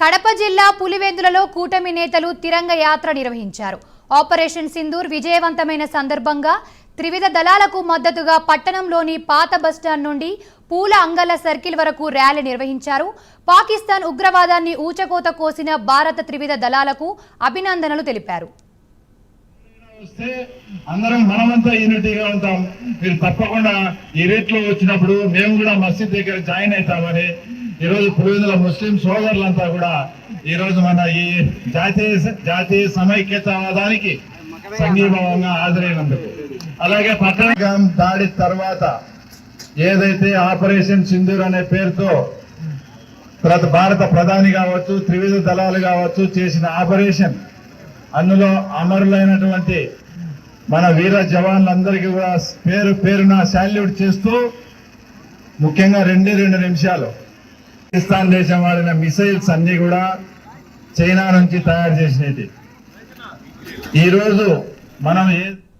కడప జిల్లా పులివెందులలో కూటమి నేతలు తిరంగ యాత్ర నిర్వహించారు. ఆపరేషన్ సింధూర్ విజయవంతమైన సందర్భంగా త్రివిధ దళాలకు మద్దతుగా పట్టణంలోని పాత బస్టాండ్ నుండి పూల అంగళ్ళ సర్కిల్ వరకు ర్యాలీ నిర్వహించారు. పాకిస్తాన్ ఉగ్రవాదాన్ని ఊచకోత కోసిన భారత త్రివిధ దళాలకు అభినందనలు తెలిపారు. అందరం మనమంతా యూనిటీగా ఉంటాం. మీరు తప్పకుండా ఈ రేట్లో వచ్చినప్పుడు మేము కూడా మసీద్ దగ్గర జాయిన్ అవుతామని ఈ రోజు పులివెందుల ముస్లిం సోదరులంతా కూడా ఈ రోజు మన ఈ జాతీయ సమైక్యతావాదానికి సంఘీభావంగా హాజరైనందుకు, అలాగే పట్టణం దాడి తర్వాత ఏదైతే ఆపరేషన్ సింధూర్ అనే పేరుతో భారత ప్రధాని కావచ్చు, త్రివిధ దళాలు కావచ్చు చేసిన ఆపరేషన్, అందులో అమరులైనటువంటి మన వీర జవాన్లందరికీ కూడా పేరు పేరున శాల్యూట్ చేస్తూ, ముఖ్యంగా 2 నిమిషాలు పాకిస్తాన్ దేశం వాడిన మిసైల్స్ అన్ని కూడా చైనా నుంచి తయారు చేసినవి. ఈరోజు మనం